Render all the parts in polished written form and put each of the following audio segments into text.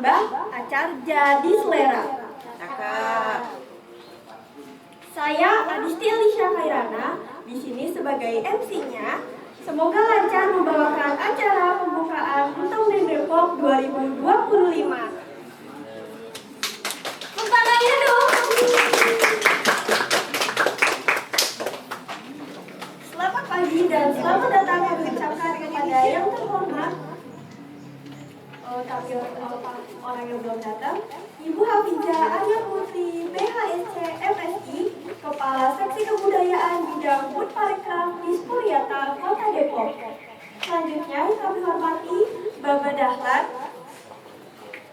menggugah acara Jadi Selera. Saya Adisti Elisha Kairana di sini sebagai MC-nya. Semoga lancar membawakan acara pembukaan Untung dan Depok 2025. Tangannya dong. Selamat pagi dan selamat datang kami ucapkan kepada yang terhormat. Tapi orang yang belum datang, Ibu Hafizah Arya Putri, PHSC MSI, Kepala Seksi Kebudayaan Bidang Food Parekraf Dispuriata Kota Depok. Selanjutnya kami hormati Bapak Dahlan,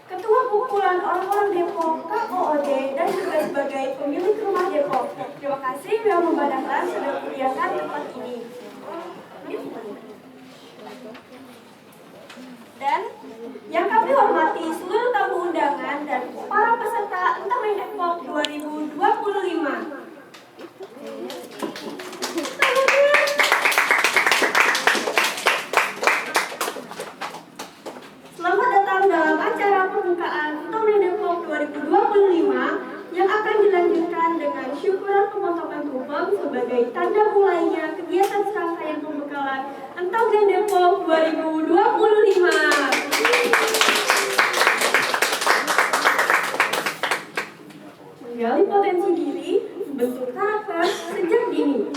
Ketua Kumpulan Orang-Orang Depok KOOD dan juga sebagai pemilik rumah Depok. Terima kasih Bapak Dahlan sudah menyediakan tempat ini. Dan yang kami hormati seluruh tamu undangan dan para peserta Untung Depok 2025. Selamat datang dalam acara pembukaan Untung Depok 2025 yang akan dilanjutkan dengan syukuran pemotongan tumpeng sebagai tanda mulainya kegiatan serangkaian pembekalan Untung Depok 2025. Menggali potensi diri, bentuk karakter sejak dini.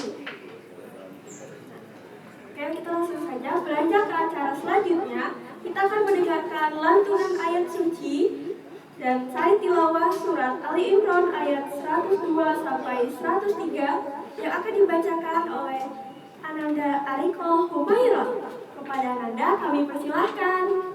Oke, kita langsung saja beranjak ke acara selanjutnya. Kita akan mendengarkan lantunan ayat suci dan sari tilawah surat Ali Imran ayat 102 sampai 103 yang akan dibacakan oleh Ananda Ariko Humairah. Kepada Ananda kami persilahkan.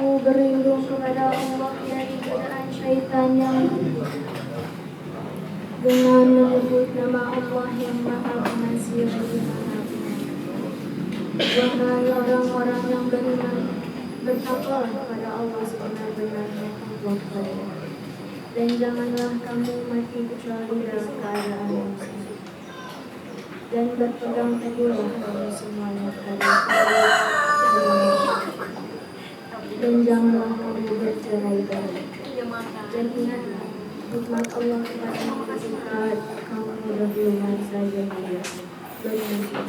Aku berlindung kepada Allah dari godaan syaitan yang dengan menyebut nama Allah yang Maha Pengasih lagi Maha Penyayang. Wahai orang-orang yang beriman, bertakwalah kepada Allah sebenar-benarnya takwa kepada. Dan janganlah kamu mati kecuali dalam keadaan muslim. Dan berpegang teguhlah kamu semuanya pada dan janganlah kamu bercerai-berai. Dan ingatlah nikmat Allah kepadamu ketika kamu berdua saja dia bermuslim.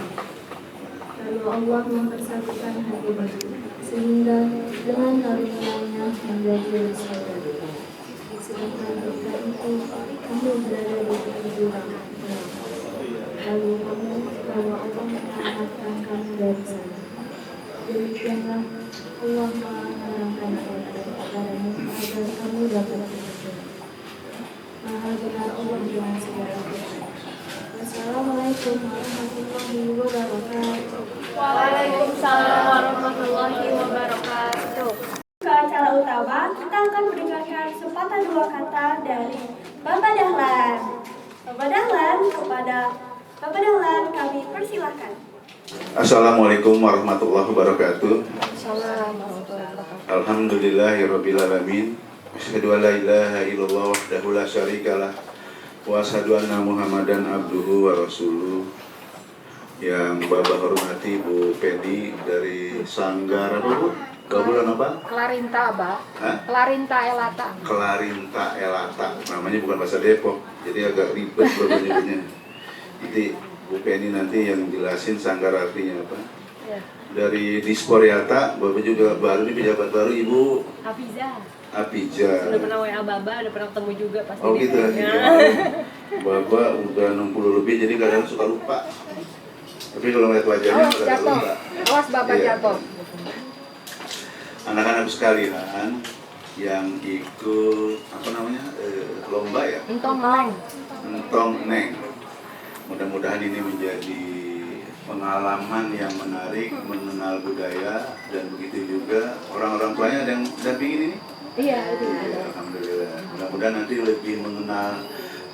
Lalu Allah mempersatukan hati baru sehingga dengan karunia-Nya menjadi saudara. Sedangkan ketika itu kamu berada di tepi jurang, lalu kamu bahwa Allah menyelamatkan kamu dari sana. Demikianlah Allah menerangkan kepadamu agar kamu dapat bersyukur. Maha benar Allah dengan segala sesuatu. Wassalamualaikum warahmatullahi wabarakatuh. Waalaikumsalam warahmatullahi wabarakatuh. Ke acara utama, kita akan mendengarkan sepatah dua kata dari Bapak Dahlan. Bapak Dahlan, kepada Bapak Dahlan kami persilahkan. Assalamualaikum warahmatullahi wabarakatuh. Assalamualaikum warahmatullahi wabarakatuh. Alhamdulillahirabbil alamin. Asyhadu an la ilaha illallah wahdahu la syarikalah wa asyhadu anna Muhammadan abduhu wa rasuluh. Yang Bapak hormati Bu Penny dari Sanggar apa Bu? Gabungan apa? Klarinta, Abah. Hah? Klarinta Elata. Klarinta Elata. Namanya bukan bahasa Depok, jadi agak ribet Bapak nyebutnya. Jadi Bu Penny nanti yang jelasin Sanggar artinya apa. Ya. Dari Disporiata, Bapak juga baru ini pejabat baru Ibu Hafiza. Apija. Udah pernah WA Baba, udah pernah ketemu juga pasti. Oh gitu ya. Ya. Bapak udah 60 lebih jadi kadang suka lupa. Tapi kalau ngeliat wajahnya Awas udah jatuh. lupa. Awas Bapak Iya. jatuh. Anak-anak sekalian yang ikut apa namanya lomba ya, Entong Neng. Entong Neng. Mudah-mudahan ini menjadi pengalaman yang menarik, mengenal budaya, dan begitu juga orang-orang tuanya ada yang dampingin ini. Iya, Ya, alhamdulillah. Mudah-mudahan nanti lebih mengenal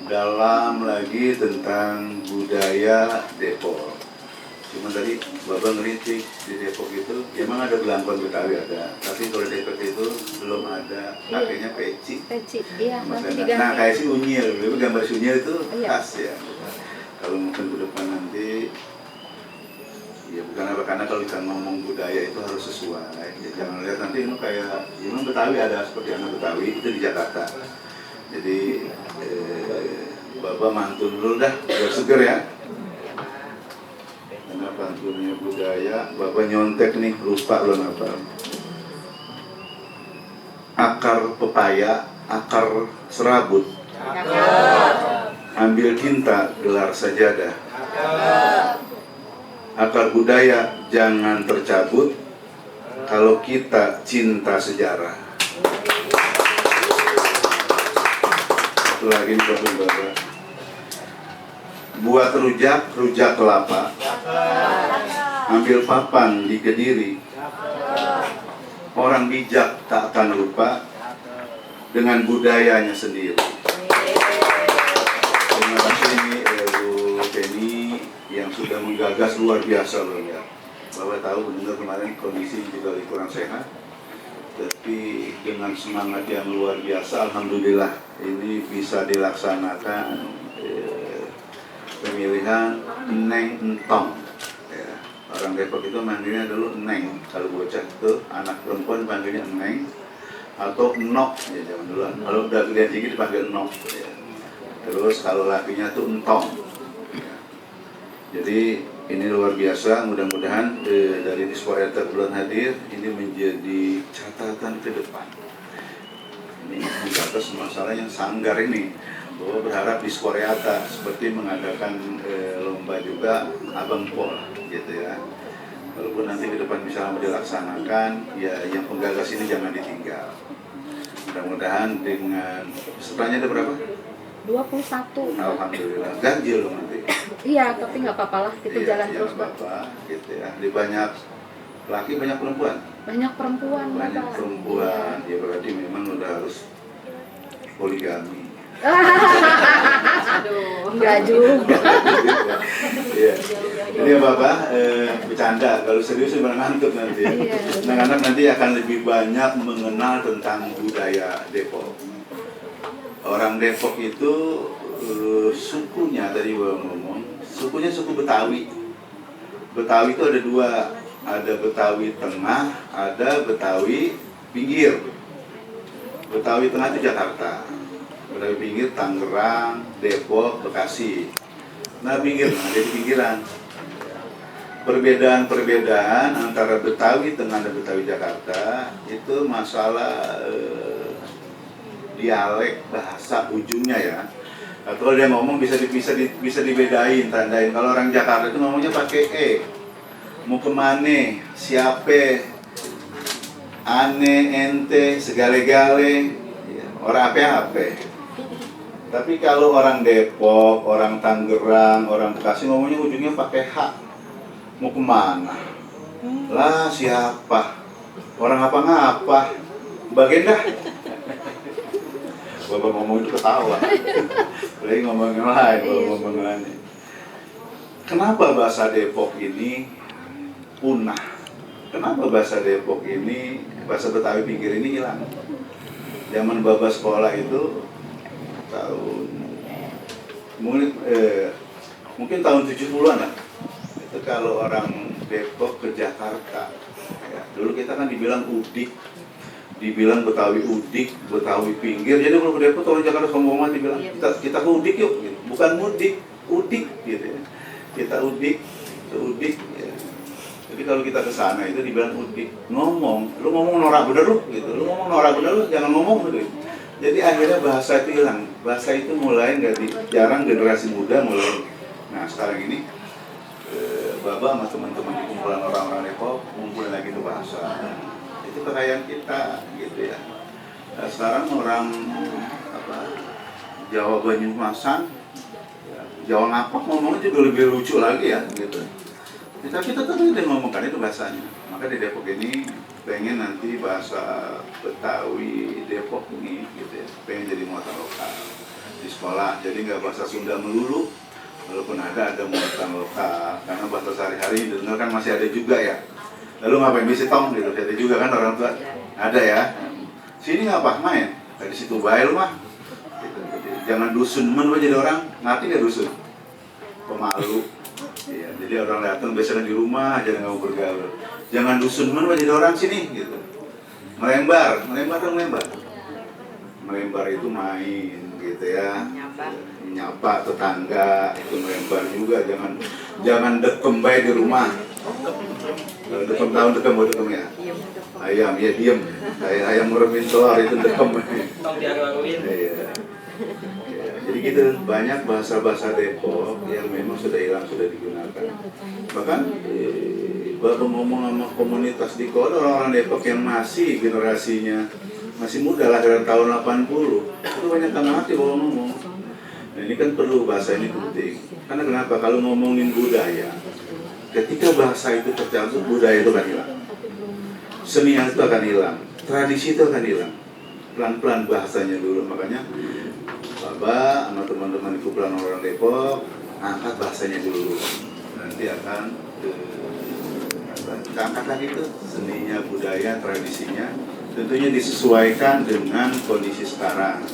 dalam lagi tentang budaya Depok. Cuma tadi Bapak ngeritik di Depok itu, emang ada belangkon Betawi ada, tapi kalau Depok itu belum ada, pakainya peci. Peci. Iya, nanti Nah diganti. kayak si unyil, dulu gambar si unyil itu Iya. khas ya. Kalau mungkin ke depan nanti, ya bukan apa, karena kalau kita ngomong budaya itu harus sesuai. Ya, jangan lihat nanti ini kayak, memang Betawi ada seperti anak Betawi itu di Jakarta. Jadi Bapak mantun dulu dah, biar seger ya. Karena pantunnya budaya, Bapak nyontek nih, lupa lo apa. Akar pepaya, akar serabut. Ambil tinta, gelar sajadah. Akar budaya jangan tercabut kalau kita cinta sejarah. Satu lagi nih Bapak. Buat rujak, rujak kelapa. Ambil papan di Kediri. Orang bijak tak akan lupa dengan budayanya sendiri. Terima kasih ini Bu Penny yang sudah menggagas luar biasa loh ya. Bapak tahu benar kemarin kondisi juga kurang sehat, tapi dengan semangat yang luar biasa, alhamdulillah ini bisa dilaksanakan pemilihan Neng Entong. Ya, orang Depok itu manggilnya dulu Neng. Kalau bocah itu anak perempuan panggilnya Neng atau Nok ya zaman dulu. Kalau udah gede tinggi dipanggil Nok. Ya. Terus kalau lakinya tuh Entong. Ya. Jadi ini luar biasa. Mudah-mudahan dari Disporiata bulan hadir ini menjadi catatan ke depan. Ini mencatat masalah yang Sanggar ini. Bahwa berharap Disporiata seperti mengadakan lomba juga Abang Pol gitu ya. Walaupun nanti ke depan misalnya dilaksanakan, ya yang penggagas ini jangan ditinggal. Mudah-mudahan dengan pesertanya ada berapa? 21. Alhamdulillah, ganjil loh nanti. Iya, tapi nggak apa-apa lah, kita Iya, jalan terus, Pak. apa, gitu ya. Di banyak laki, banyak perempuan. Banyak perempuan, Banyak Bapak. perempuan, ya berarti memang udah harus poligami. Aduh. Enggak juga. Iya. Ini ya Bapak, bercanda. Kalau serius memang ngantuk nanti. Iya. Anak-anak nanti akan lebih banyak mengenal tentang budaya Depok. Orang Depok itu sukunya tadi Bapak ngomong, sukunya suku Betawi. Betawi itu ada dua, ada Betawi Tengah, ada Betawi Pinggir. Betawi Tengah itu Jakarta. Betawi Pinggir Tangerang, Depok, Bekasi. Nah pinggir, ada di pinggiran. Perbedaan-perbedaan antara Betawi Tengah dan Betawi Jakarta itu masalah dialek bahasa ujungnya ya. Kalau dia ngomong bisa dibedain, tandain. Kalau orang Jakarta itu ngomongnya pakai e. Mau kemana, siapa, ane, ente, segale-gale, ya, orang apa-apa. Tapi kalau orang Depok, orang Tangerang, orang Bekasi ngomongnya ujungnya pakai H. Mau kemana? Lah siapa? Orang apa-ngapa? Bagian dah. Bapak ngomong itu ketawa. Lagi ngomong yang lain, ngomong yang lain. Kenapa bahasa Depok ini punah. Kenapa bahasa Depok ini, bahasa Betawi pinggir ini hilang? Zaman Baba sekolah itu tahun mungkin tahun 70-an lah. Itu kalau orang Depok ke Jakarta, ya, dulu kita kan dibilang udik, dibilang Betawi udik, Betawi pinggir. Jadi kalau ke Depok orang Jakarta sombong banget dibilang kita ke udik yuk, gitu. Bukan mudik, udik gitu ya. Kita udik, ke udik. Ya. Jadi kalau kita ke sana itu dibilang udik, lu ngomong norak bener lu, gitu. Lu ngomong norak bener lu, jangan ngomong gitu. Jadi akhirnya bahasa itu hilang. Bahasa itu mulai jarang generasi muda mulai. Nah sekarang ini Baba sama teman-teman di kumpulan orang-orang Depok ngumpulin lagi itu bahasa. Itu kekayaan kita, gitu ya. Nah, sekarang orang Jawa Banyumasan, ya, Jawa Ngapak ngomongnya juga lebih lucu lagi ya, gitu. Kita tetap dia ngomongkan itu bahasanya. Maka di Depok ini pengen nanti bahasa Betawi Depok ini, gitu ya, pengen jadi muatan lokal di sekolah. Jadi nggak bahasa Sunda melulu. Walaupun ada muatan lokal, karena bahasa sehari-hari didengar kan masih ada juga ya. Lalu ngapain bisa tong gitu, ada juga kan orang tua, ada ya. Sini nggak apa main, dari situ baik mah. Gitu. Jangan dusun men jadi orang, ngerti nggak dusun? Pemalu. Iya, jadi orang datang biasanya di rumah aja nggak mau bergaul. Jangan dusun men jadi orang sini gitu. Melembar itu main gitu ya. Nyapa tetangga itu melembar juga, jangan dekem baik di rumah. Dekem ya. Ayam ya diem. Ayam ngeremin telur itu dekem. Iya. Jadi gitu, banyak bahasa-bahasa Depok yang memang sudah hilang, sudah digunakan. Bahkan baru ngomong sama komunitas di kota, orang-orang Depok yang masih generasinya masih muda, lahiran tahun 80, itu banyak yang ngerti kalau ngomong. Nah, ini kan perlu, bahasa ini penting. Karena kenapa? Kalau ngomongin budaya, ketika bahasa itu tercampur, budaya itu akan hilang. Seni itu akan hilang, tradisi itu akan hilang. Pelan-pelan bahasanya dulu. Makanya Baba sama teman-teman di kumpulan orang Depok angkat bahasanya dulu. Nanti akan angkat lagi tuh seninya, budaya, tradisinya. Tentunya disesuaikan dengan kondisi sekarang.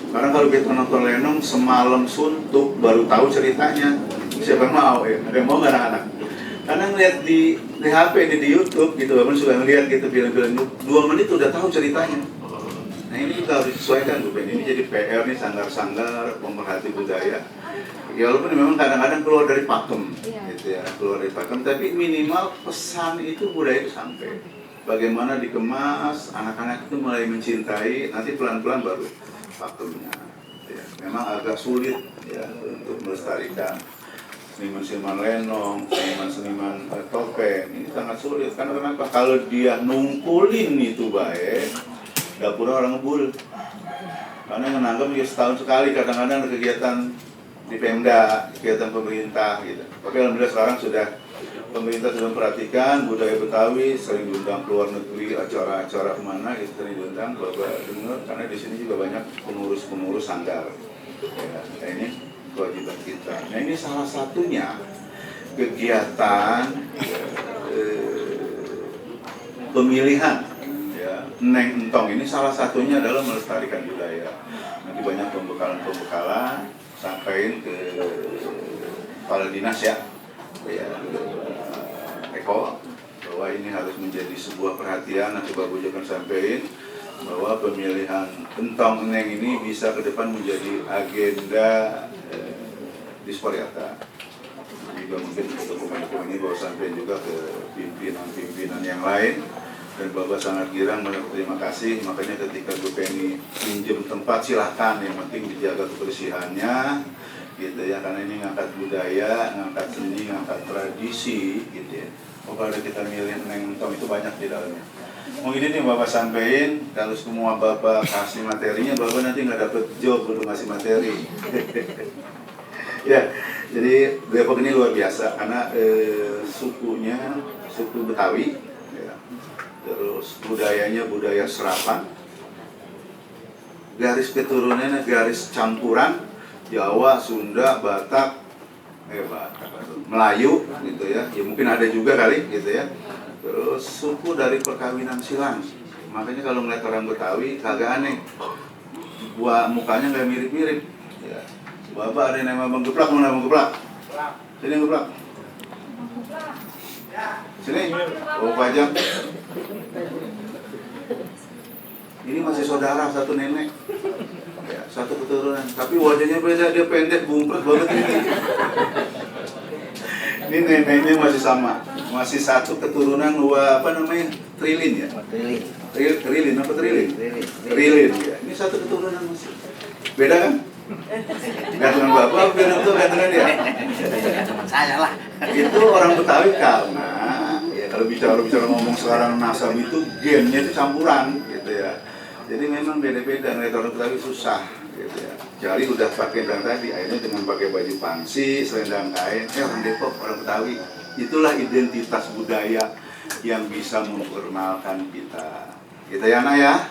Karena kalau kita nonton lenong semalam suntuk baru tahu ceritanya. Siapa mau ya? Ada yang mau nggak anak-anak? Karena ngeliat di HP di YouTube gitu, Bapak suka ngeliat gitu film-film 2 menit udah tahu ceritanya. Nah ini juga harus disesuaikan Bu Ben. Ini jadi PR nih, sanggar-sanggar pemerhati budaya. Ya walaupun memang kadang-kadang keluar dari pakem, gitu ya, keluar dari pakem. Tapi minimal pesan itu budaya itu sampai. Bagaimana dikemas, anak-anak itu mulai mencintai, nanti pelan-pelan baru faktornya. Ya, memang agak sulit ya untuk melestarikan seniman-seniman lenong, seniman-seniman topeng. Ini sangat sulit karena kenapa? Kalau dia nungkulin itu baik, dapur orang ngebul. Karena yang menanggap ya setahun sekali kadang-kadang ada kegiatan di Pemda, kegiatan pemerintah gitu. Tapi alhamdulillah sekarang pemerintah sudah memperhatikan budaya Betawi, sering diundang keluar negeri, acara-acara kemana gitu sering diundang. Bapak dengar karena di sini juga banyak pengurus-pengurus sanggar. Ya, nah ini kewajiban kita. Nah ini salah satunya kegiatan pemilihan ya, Neng Entong ini salah satunya adalah melestarikan budaya. Nanti banyak pembekalan sampaikan ke kepala dinas ya. Eko bahwa ini harus menjadi sebuah perhatian. Nanti Bapak juga akan sampaikan bahwa pemilihan Entong Neng ini bisa ke depan menjadi agenda Dispariata. Juga mungkin dokumen-dokumen ini Bapak sampaikan juga ke pimpinan-pimpinan yang lain. Dan Bapak sangat girang, terima kasih. Makanya ketika Bu Penny pinjam tempat silahkan, yang penting dijaga kebersihannya gitu ya, karena ini ngangkat budaya, ngangkat seni, ngangkat tradisi gitu ya. Kalau kita milih Neng Entong itu banyak di dalamnya. Mungkin ini Bapak sampaikan, kalau semua Bapak kasih materinya, Bapak nanti nggak dapet job untuk ngasih materi. Ya, jadi Depok ini luar biasa karena sukunya suku Betawi, ya. Terus budayanya budaya serapan, garis keturunannya garis campuran Jawa, Sunda, Batak, hebat. Melayu gitu ya. Ya mungkin ada juga kali gitu ya. Terus suku dari perkawinan silang. Makanya kalau ngeliat orang Betawi kagak aneh. Buah mukanya nggak mirip-mirip. Ya. Bapak ada yang nama Bang Geplak, mana Bang Geplak? Sini Geplak. Sini. Oh pajak. Ini masih saudara satu nenek. Ya, satu keturunan. Tapi wajahnya beda, dia pendek, bumpret banget ini. Ini neneknya masih sama. Masih satu keturunan apa namanya? Trilin ya? Trilin apa trilin? Trilin ya. Ini satu keturunan masih. Beda kan? Gantungan bapak, gantungan dia. Teman saya lah. Itu orang Betawi karena ya kalau bicara ngomong sekarang nasab itu gennya itu campuran gitu ya. Jadi memang beda-beda, ngeliat orang Betawi susah gitu ya. Jadi udah pakai yang tadi, akhirnya dengan pakai baju pangsi, selendang kain, orang Depok, orang Betawi. Itulah identitas budaya yang bisa memperkenalkan kita. Gitu ya anak ya.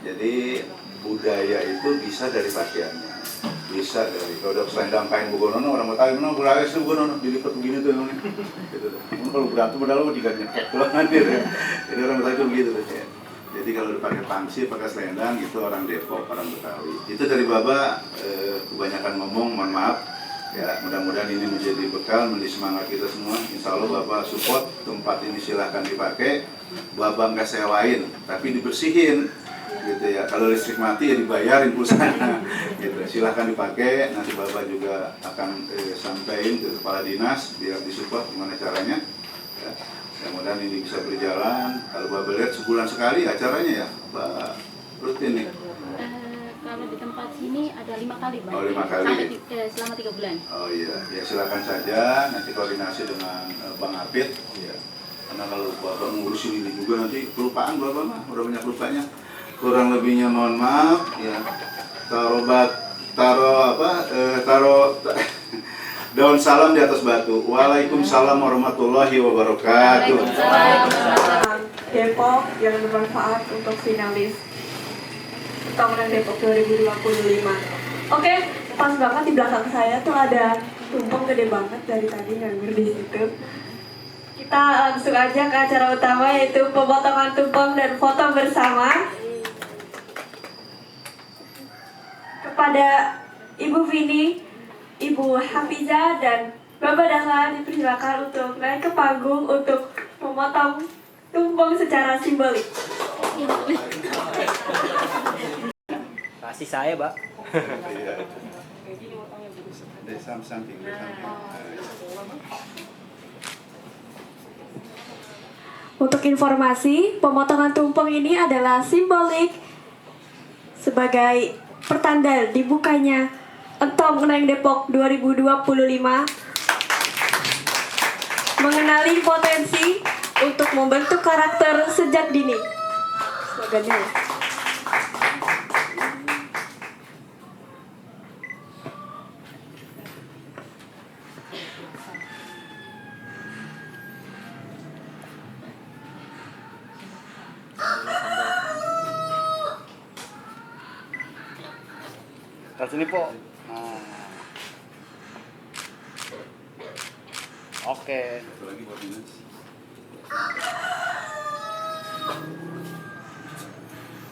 Jadi budaya itu bisa dari pakaiannya. Bisa dari kalau udah selendang kain Bugonono orang Betawi mana budaya itu Bugonono dilipat begini tuh emangnya. Gitu tuh. Kalau berantem padahal diganti. Kalau hadir ya. Jadi orang Betawi itu begitu tuh ya. Jadi kalau dipakai pangsi, pakai selendang itu orang Depok, orang Betawi. Itu dari Baba kebanyakan ngomong, mohon maaf. Ya, mudah-mudahan ini menjadi bekal, menjadi semangat kita semua. Insya Allah Bapak support tempat ini silahkan dipakai. Bapak nggak sewain, tapi dibersihin. Gitu ya. Kalau listrik mati ya dibayarin pulsanya. Gitu. Silahkan dipakai. Nanti Bapak juga akan sampaikan ke kepala dinas biar disupport gimana caranya. Ya. Mudah-mudahan ini bisa berjalan. Kalau Bapak lihat sebulan sekali acaranya ya, Pak rutin nih. Kalau di tempat sini ada 5 kali, Bang. Oh, 5 kali. Selama 3 bulan. Oh iya, ya silakan saja. Nanti koordinasi dengan Bang Apit. Ya. Karena kalau Bapak ngurusin ini juga nanti kelupaan Bapak mah, udah banyak lupanya. Kurang lebihnya mohon maaf. Ya. Taruh daun salam di atas batu. Waalaikumsalam warahmatullahi wabarakatuh. Depok yang bermanfaat untuk finalis Tahunan Depok 2025. Oke, pas banget di belakang saya tuh ada tumpeng gede banget dari tadi nganggur di situ. Kita langsung aja ke acara utama yaitu pemotongan tumpeng dan foto bersama. Kepada Ibu Vini, Ibu Hafiza dan Bapak Dahlan dipersilakan untuk naik ke panggung untuk memotong tumpeng secara simbolik. Kasih saya, Mbak. Dari samping. Untuk informasi, pemotongan tumpeng ini adalah simbolik sebagai pertanda dibukanya Entong Uneng Depok 2025, mengenali potensi untuk membentuk karakter sejak dini. Slogannya. Taruh sini, Po. Nah. Oke. Satu lagi buat dinas.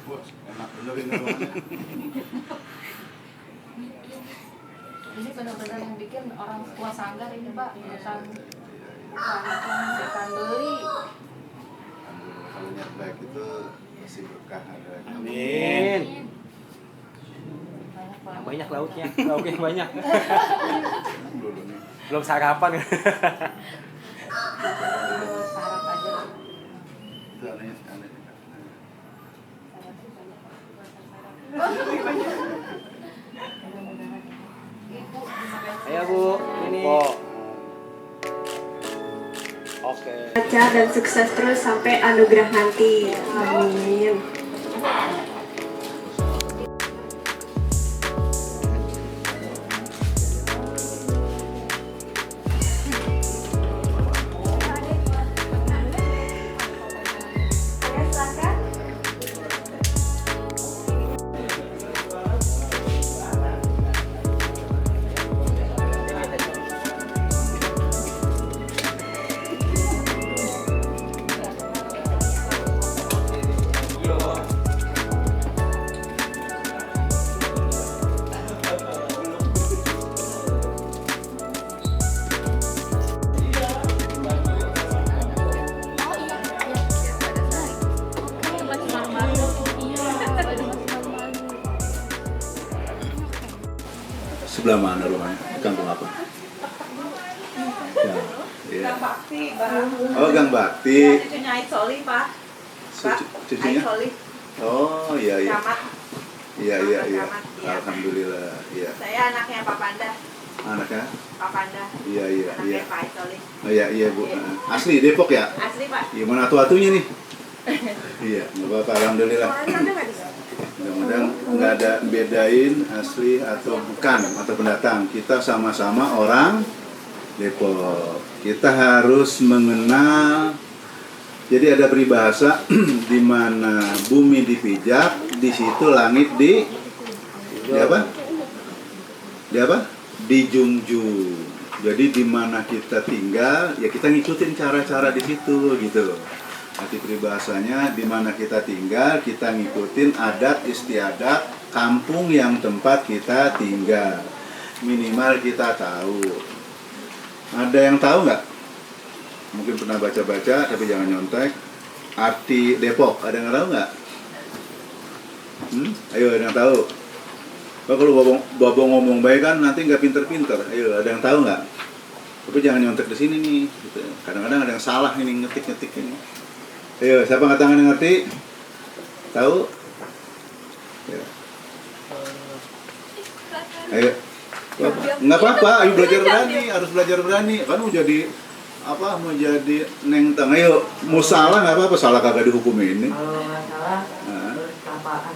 Wah, enak bener ini rumahnya. Ini benar-benar yang bikin orang tua sanggar ini, Pak. Bukan beli. Kalau niat baik itu masih berkah ada. Amin. Banyak lauknya banyak. Dulu nih. Belum sarapan. Syarat aja. Itu aneh. Ayo, Bu. Ini. Po. Oke. Lancar dan sukses terus sampai anugerah nanti. Amin. sebelah mana rumahnya? Kampung apa? Ya. Iya. Gang Bakti, Pak. Oh, Gang Bakti. Ya, cucunya Aik Soli, Pak. Pak, Cucunya? Aik Soli, Oh, iya iya. camat. Iya iya iya. Camat, iya. Alhamdulillah. Iya. Saya anaknya Pak Panda. Anaknya? Pak Panda. Iya iya iya. Anaknya Pak Aik Soli. Oh iya iya Bu. Asli Depok ya? Asli, Pak. Gimana atu-atunya nih? Iya, nggak apa-apa. Alhamdulillah. Mudah-mudahan nggak ada bedain asli atau bukan atau pendatang. Kita sama-sama orang Depok. Kita harus mengenal. Jadi ada peribahasa di mana bumi dipijak, di situ langit di apa? Di apa? Dijunjung. Jadi di mana kita tinggal, ya kita ngikutin cara-cara di situ gitu loh. Arti peribahasanya di mana kita tinggal, kita ngikutin adat istiadat kampung yang tempat kita tinggal. Minimal kita tahu. Ada yang tahu nggak? Mungkin pernah baca-baca, tapi jangan nyontek. Arti Depok, ada yang tahu nggak? Ayo, ada yang tahu? Kalau babong ngomong baik kan nanti nggak pinter-pinter. Ayo, ada yang tahu nggak? Tapi jangan nyontek di sini nih. Gitu. Kadang-kadang ada yang salah ini ngetik-ngetik ini. Ayo, siapa angkat tangan yang ngerti? Tahu? Ya. Ayo. Nggak apa-apa, ayo belajar berani, harus belajar berani. Kan mau jadi apa? Mau jadi neng teng. Ayo, mau salah nggak apa-apa, salah kagak dihukum ini. Kalau nggak salah, Nah, bertapaan.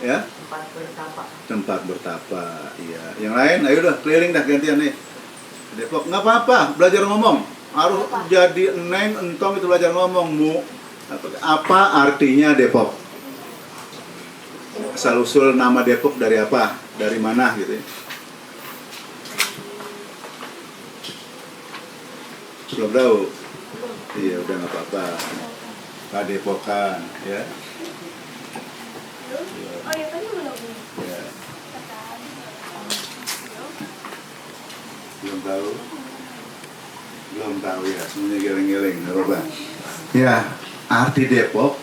ya? Tempat bertapa. Tempat bertapa, iya. Yang lain, ayo dah keliling dah gantian nih. Depok nggak apa-apa, belajar ngomong. Harus jadi neng entong itu belajar ngomong mu. Apa artinya Depok? Asal usul nama Depok dari apa? Dari mana gitu ya? Belum tahu. Iya udah nggak apa-apa. Padepokan ya. Oh ya tadi belum. Ya. Belum tahu. Belum tahu ya, semuanya geleng-geleng, nggak apa-apa. Ya, arti Depok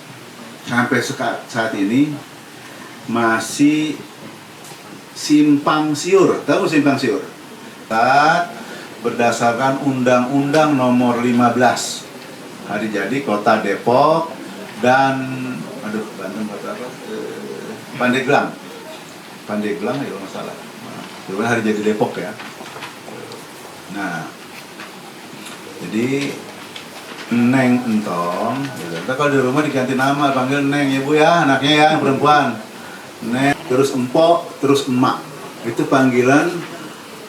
sampai saat ini masih simpang siur. Tahu simpang siur? Berdasarkan Undang-Undang Nomor 15 hari jadi Kota Depok dan Bandung kota apa? Pandeglang ya kalau nggak salah. Nah, hari jadi Depok ya. Nah, jadi Neng Entong, gitu. Ntar kalau di rumah diganti nama, panggil Neng ya Bu ya, anaknya ya yang perempuan. Neng, terus Empok, terus Emak. Itu panggilan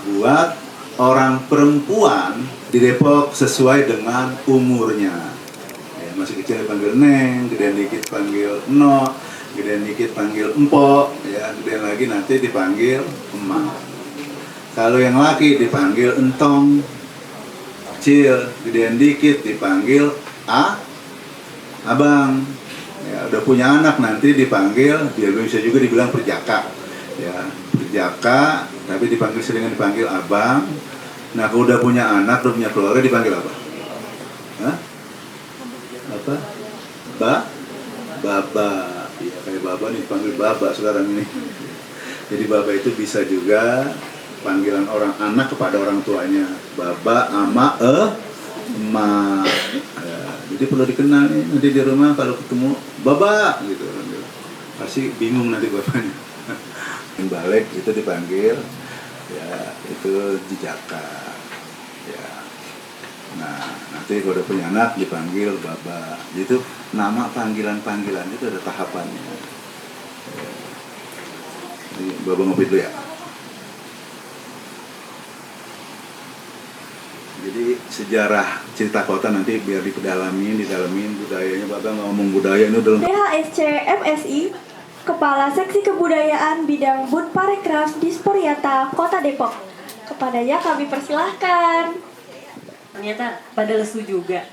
buat orang perempuan di Depok sesuai dengan umurnya. Ya, masih kecil dipanggil Neng, gedean dikit panggil Eno, gedean dikit panggil Empok, ya, gedean lagi nanti dipanggil Emak. Kalau yang laki dipanggil Entong, kecil, gedean dikit dipanggil Abang. Ya, udah punya anak nanti dipanggil, dia bisa juga dibilang perjaka. Ya, perjaka, tapi seringan dipanggil Abang. Nah, kalau udah punya anak, udah punya keluarga dipanggil apa? Hah? Apa? Baba. Ya, kayak Baba nih dipanggil Baba sekarang ini. Jadi Baba itu bisa juga panggilan orang anak kepada orang tuanya. Baba, ama, emak. Ya, jadi perlu dikenal nih. Nanti di rumah kalau ketemu Baba gitu. Pasti bingung nanti bapaknya. Yang balik itu dipanggil ya itu dijaka. Ya. Nah, nanti kalau udah punya anak dipanggil Baba. Itu nama panggilan-panggilan itu ada tahapannya. Ya. Jadi Baba ngopi dulu ya. Jadi sejarah cerita kota nanti biar didalamin budayanya. Baba nggak ngomong budaya ini udah. BHSC MSI, Kepala Seksi Kebudayaan Bidang Bud Parekraf Disporiata Kota Depok. Kepadanya kami persilahkan. Ternyata pada lesu juga.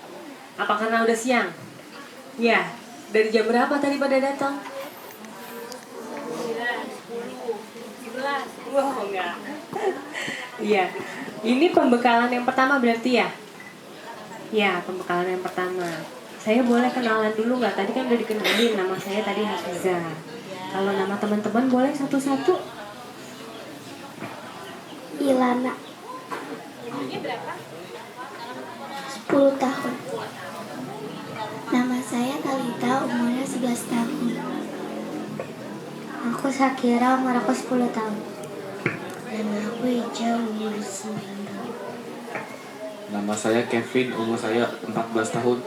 Apa karena udah siang? Ya, dari jam berapa tadi pada datang? 11. Wah, enggak. Iya. Ini pembekalan yang pertama berarti ya? Ya, pembekalan yang pertama. Saya boleh kenalan dulu nggak? Tadi kan udah dikenalin, nama saya tadi Hafizah. Kalau nama teman-teman boleh satu-satu? Ilana. 10 tahun. Nama saya Talita, umurnya 11 tahun. Aku Shakira, umur aku 10 tahun. Nama aku Ica, umur 9 tahun. Nama saya Kevin, umur saya 14 tahun.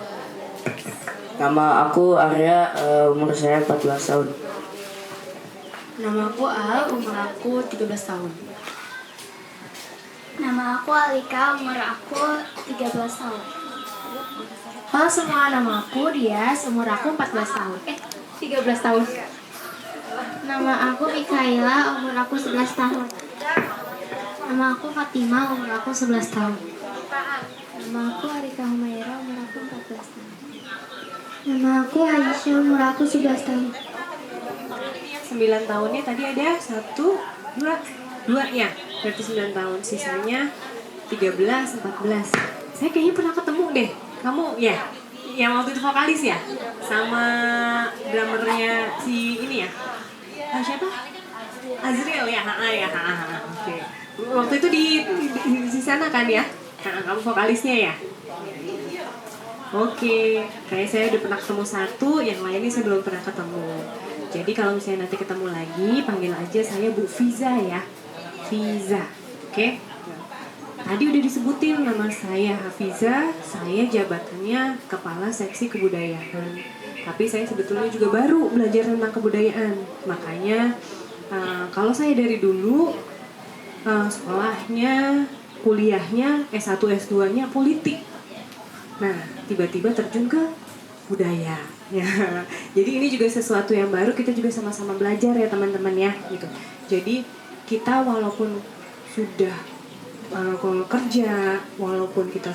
Nama aku Arya, umur saya 14 tahun. Nama aku Al, umur aku 13 tahun. Nama aku Alika, umur aku 13 tahun. Halo semua, nama aku Dias, umur aku 14 tahun. 13 tahun. Nama aku Mikaela, umur aku 11 tahun. Nama aku Fatima, umur aku 11 tahun. Nama aku Arika Humaira, umur aku 14 tahun. Nama aku Aisyah, umur aku 11 tahun. 9 tahunnya tadi ada 1, 2 ya, berarti 9 tahun, sisanya 13, 14. Saya kayaknya pernah ketemu deh, kamu ya, yang waktu itu vokalis ya, sama drummernya si ini ya, siapa? Azriel ya, oke. Waktu itu di sana kan ya, kamu vokalisnya ya. Oke, kayak saya udah pernah ketemu satu, yang lainnya saya belum pernah ketemu. Jadi kalau misalnya nanti ketemu lagi, panggil aja saya Bu Fiza ya. Fiza, oke? Tadi udah disebutin nama saya Hafiza, saya jabatannya Kepala Seksi Kebudayaan. Tapi saya sebetulnya juga baru belajar tentang kebudayaan. Makanya kalau saya dari dulu sekolahnya, kuliahnya, S1, S2-nya politik. Nah, tiba-tiba terjun ke budaya. Ya, jadi ini juga sesuatu yang baru, kita juga sama-sama belajar ya teman-teman ya, gitu. Jadi kita walaupun sudah kerja, walaupun kita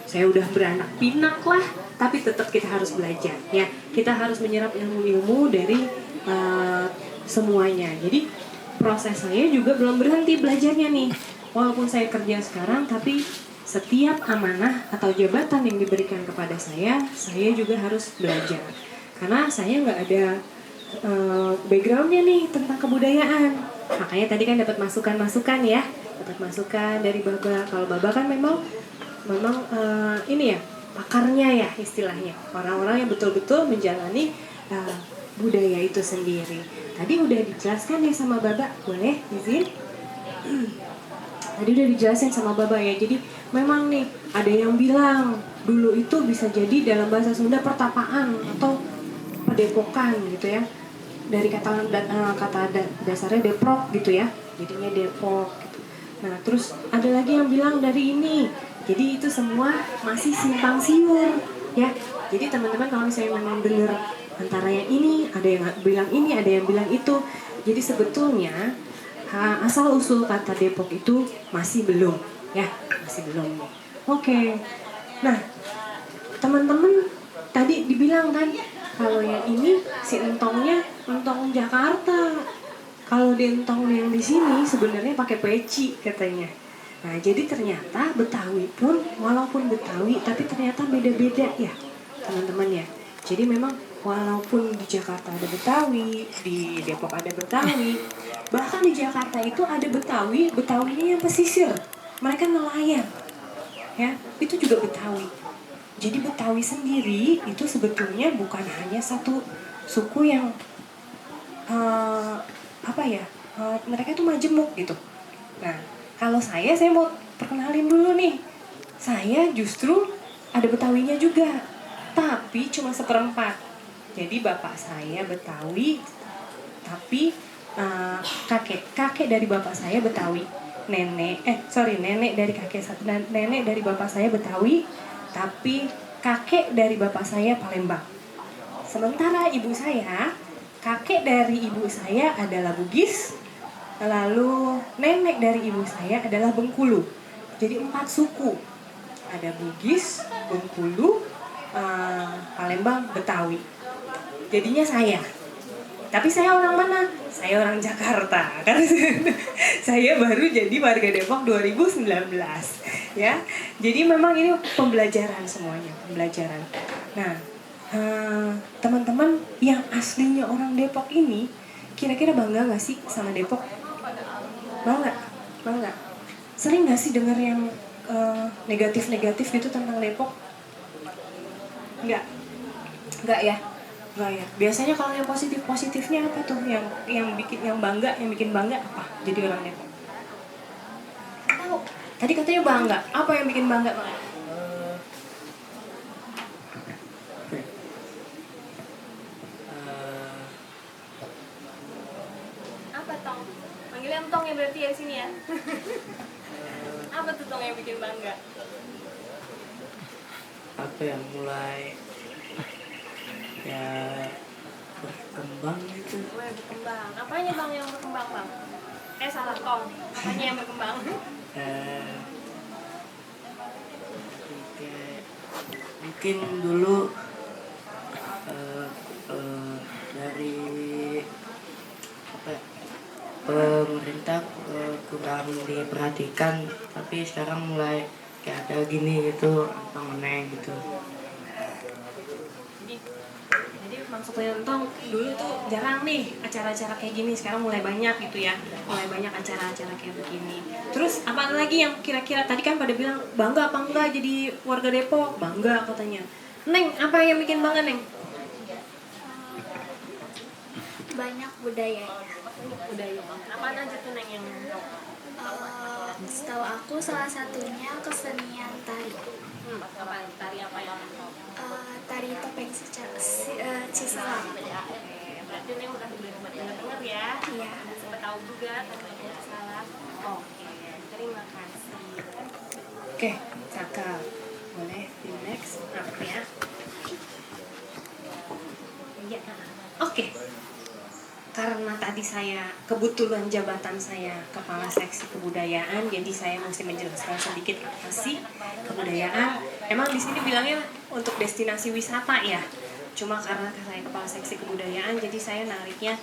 saya udah beranak pinak lah, tapi tetap kita harus belajar ya. Kita harus menyerap ilmu-ilmu dari semuanya. Jadi proses saya juga belum berhenti belajarnya nih. Walaupun saya kerja sekarang, tapi setiap amanah atau jabatan yang diberikan kepada saya juga harus belajar. Karena saya nggak ada backgroundnya nih tentang kebudayaan. Makanya tadi kan dapat masukan-masukan ya, dapat masukan dari Baba. Kalau Baba kan memang ini ya pakarnya ya istilahnya, orang-orang yang betul-betul menjalani budaya itu sendiri. Tadi udah dijelaskan ya sama Baba, boleh izin? Tadi udah dijelasin sama Baba ya. Jadi memang nih ada yang bilang dulu itu bisa jadi dalam bahasa Sunda pertapaan atau padepokan gitu ya. Dari kata dasarnya Deprok gitu ya. Jadinya Depok gitu. Nah, terus ada lagi yang bilang dari ini. Jadi itu semua masih simpang siur ya. Jadi teman-teman kalau misalnya memang dengar antara yang ini, ada yang bilang ini, ada yang bilang itu. Jadi sebetulnya asal usul kata Depok itu masih belum ya, masih belum. Oke. Nah, teman-teman tadi dibilang kan kalau yang ini si entongnya entong Jakarta. Kalau di entong yang di sini sebenarnya pakai peci katanya. Nah, jadi ternyata Betawi pun walaupun Betawi tapi ternyata beda-beda ya, teman-teman ya. Jadi memang walaupun di Jakarta ada Betawi, di Depok ada Betawi, bahkan di Jakarta itu ada Betawinya yang pesisir. Mereka nelayan. Ya, itu juga Betawi. Jadi Betawi sendiri itu sebetulnya bukan hanya satu suku yang mereka itu majemuk gitu. Nah, kalau saya mau perkenalin dulu nih. Saya justru ada Betawinya juga, tapi cuma 1/4. Jadi bapak saya Betawi, tapi kakek dari bapak saya Betawi. Nenek dari bapak saya Betawi, tapi kakek dari bapak saya Palembang. Sementara ibu saya, kakek dari ibu saya adalah Bugis, lalu nenek dari ibu saya adalah Bengkulu. Jadi 4 suku. Ada Bugis, Bengkulu, Palembang, Betawi. Jadinya saya. Tapi saya orang mana? Saya orang Jakarta. Karena saya baru jadi warga Depok 2019. Ya. Jadi memang ini pembelajaran semuanya, pembelajaran. Nah, teman-teman yang aslinya orang Depok ini kira-kira bangga gak sih sama Depok? Bangga? Sering nggak sih denger yang negatif-negatif gitu tentang Depok? Nggak ya. Nggak ya. Biasanya kalau yang positifnya apa tuh? Yang bikin bangga apa? Jadi orang Depok. Tahu. Tadi katanya bangga. Apa yang bikin bangga, Bang? Apa Tong? Manggilnya Tong ya berarti ya di sini ya. Apa tuh Tong yang bikin bangga? Apa yang mulai ya berkembang gitu. Mulai berkembang. Apanya Bang yang berkembang, Bang? Salah Tong. Apanya yang berkembang? Mungkin dulu dari apa ya, pemerintah kurang diperhatikan, tapi sekarang mulai kayak ada gini gitu, meneng gitu. Jadi maksudnya Tong dulu tuh jarang nih acara-acara kayak gini, sekarang mulai banyak gitu ya, mulai banyak acara-acara kayak begini. Terus apa lagi yang kira-kira tadi kan pada bilang bangga apa enggak jadi warga Depok? Bangga katanya. Neng, apa yang bikin bangga Neng? Banyak budaya. Budaya. Apaan aja tuh Neng yang Setahu aku salah satunya kesenian tari. apa tari apa yang Tari topeng Ciselang. berarti Neng udah dengar ya? Iya. Sempat tahu juga topeng Ciselang. Oke, terima kasih. Oke, cakep. Boleh di next apa ya? Iya. Oke. Karena tadi saya kebetulan jabatan saya kepala seksi kebudayaan, jadi saya mesti menjelaskan sedikit apa sih kebudayaan. Emang di sini bilangnya untuk destinasi wisata ya. Cuma karena saya kepala seksi kebudayaan, jadi saya nariknya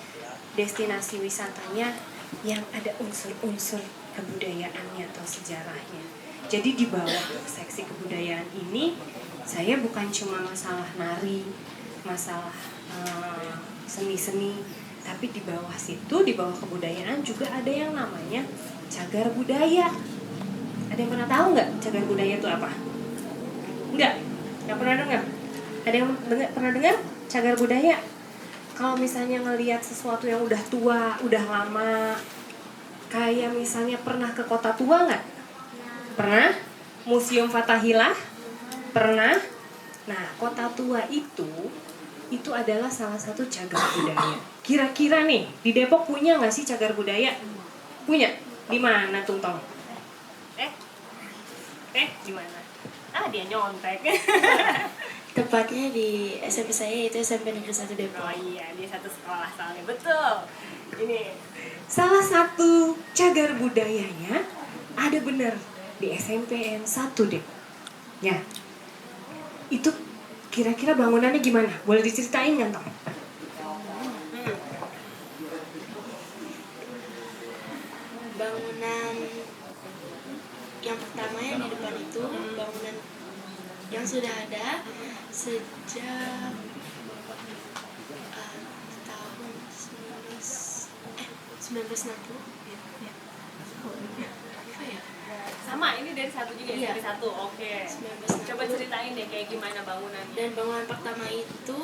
destinasi wisatanya yang ada unsur-unsur kebudayaannya atau sejarahnya. Jadi di bawah seksi kebudayaan ini, saya bukan cuma masalah nari, masalah seni-seni, tapi di bawah situ, di bawah kebudayaan juga ada yang namanya cagar budaya. Ada yang pernah tahu nggak cagar budaya itu apa? Nggak pernah dengar? Ada yang pernah dengar cagar budaya? Kalau misalnya ngelihat sesuatu yang udah tua, udah lama, kayak misalnya pernah ke Kota Tua nggak? Pernah? Museum Fathahillah? Pernah? Nah, Kota Tua itu adalah salah satu cagar budaya. Kira-kira nih, di Depok punya nggak sih cagar budaya? Punya? Di mana tuh Tong? Di mana? Dia nyontek. Tepatnya di SMP saya, itu SMP Negeri 1 Depok. Oh iya, dia satu sekolah soalnya. Betul. Ini salah satu cagar budayanya ada bener di SMPN 1 Depok. Ya. Itu kira-kira bangunannya gimana? Boleh diceritain nggak, Tong? Bangunan yang pertama yang di depan itu bangunan yang sudah ada sejak tahun 1960. Apa ya? Sama, ini dari satu juga Iya. dari satu. Oke. 1960. Coba ceritain deh kayak gimana bangunannya. Dan bangunan pertama itu